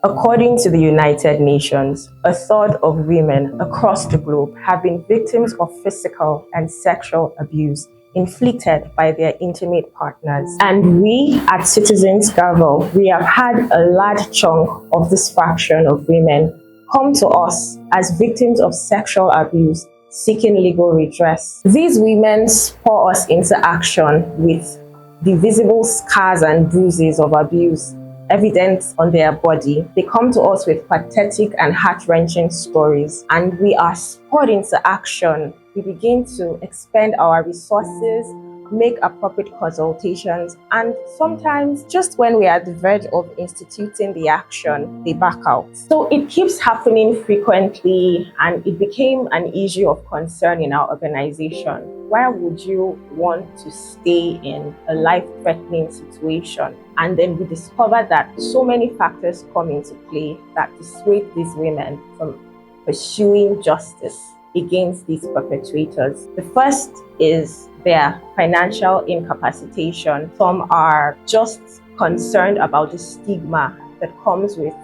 According to the United Nations, a third of women across the globe have been victims of physical and sexual abuse inflicted by their intimate partners. And we at Citizens Gavel, we have had a large chunk of this fraction of women come to us as victims of sexual abuse, seeking legal redress. These women spur us into action with the visible scars and bruises of abuse evident on their body. They come to us with pathetic and heart-wrenching stories, and we are spurred into action. We begin to expend our resources, make appropriate consultations, and sometimes just when we are at the verge of instituting the action, they back out. So it keeps happening frequently, and it became an issue of concern in our organization. Why would you want to stay in a life-threatening situation? And then we discovered that so many factors come into play that dissuade these women from pursuing justice against these perpetrators. The first is their financial incapacitation. Some are just concerned about the stigma that comes with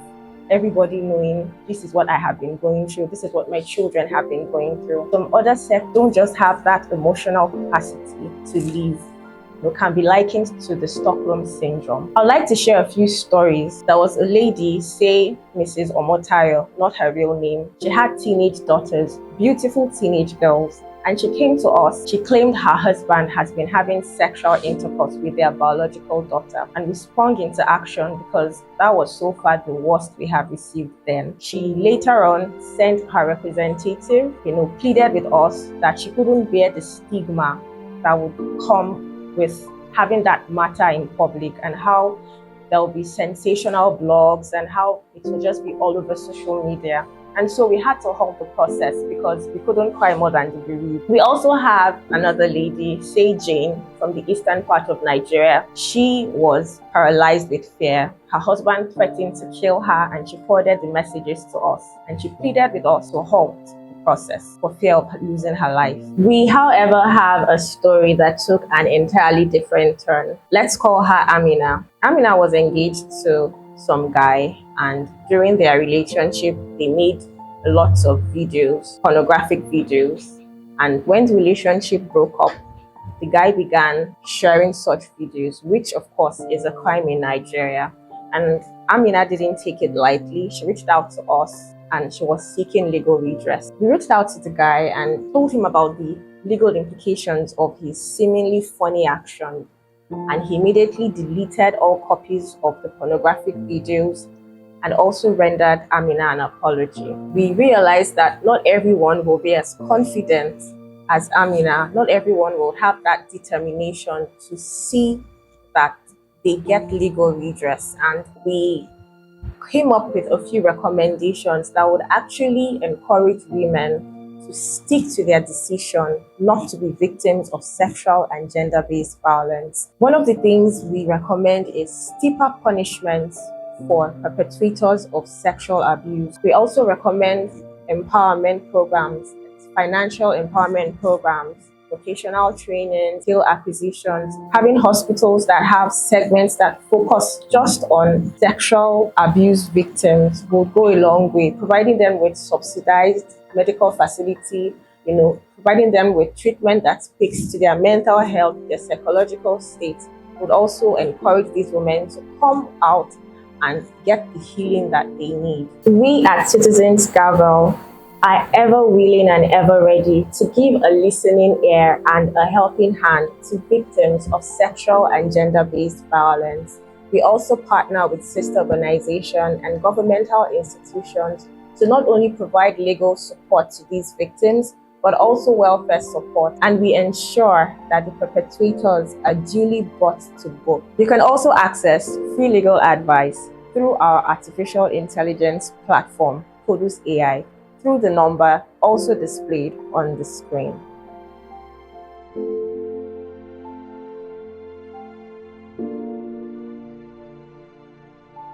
everybody knowing this is what I have been going through, this is what my children have been going through. Some other sects don't just have that emotional capacity to live. It can be likened to the Stockholm Syndrome. I'd like to share a few stories. There was a lady, say Mrs. Omotayo, not her real name. She had teenage daughters, beautiful teenage girls, and she came to us. She claimed her husband has been having sexual intercourse with their biological daughter, and we sprung into action because that was so far the worst we have received then. She later on sent her representative, pleaded with us that she couldn't bear the stigma that would come with having that matter in public, and how there will be sensational blogs and how it will just be all over social media. And so we had to halt the process because we couldn't cry more than the bereaved. We also have another lady, say Jane, from the eastern part of Nigeria. She was paralyzed with fear. Her husband threatened to kill her, and she forwarded the messages to us. And she pleaded with us to halt process for fear of losing her life. We, however, have a story that took an entirely different turn. Let's call her Amina. Amina was engaged to some guy, and during their relationship, they made lots of videos, pornographic videos. And when the relationship broke up, the guy began sharing such videos, which of course is a crime in Nigeria. And Amina didn't take it lightly. She reached out to us, and she was seeking legal redress. We reached out to the guy and told him about the legal implications of his seemingly funny action. And he immediately deleted all copies of the pornographic videos and also rendered Amina an apology. We realized that not everyone will be as confident as Amina. Not everyone will have that determination to see that they get legal redress. And we came up with a few recommendations that would actually encourage women to stick to their decision not to be victims of sexual and gender-based violence. One of the things we recommend is stiffer punishments for perpetrators of sexual abuse. We also recommend empowerment programs, financial empowerment programs, vocational training, skill acquisitions, having hospitals that have segments that focus just on sexual abuse victims will go a long way, providing them with subsidized medical facility, providing them with treatment that speaks to their mental health, their psychological state, would also encourage these women to come out and get the healing that they need. We at Citizens Gavel are ever willing and ever ready to give a listening ear and a helping hand to victims of sexual and gender-based violence. We also partner with sister organizations and governmental institutions to not only provide legal support to these victims, but also welfare support, and we ensure that the perpetrators are duly brought to book. You can also access free legal advice through our artificial intelligence platform, Podus AI, through the number also displayed on the screen.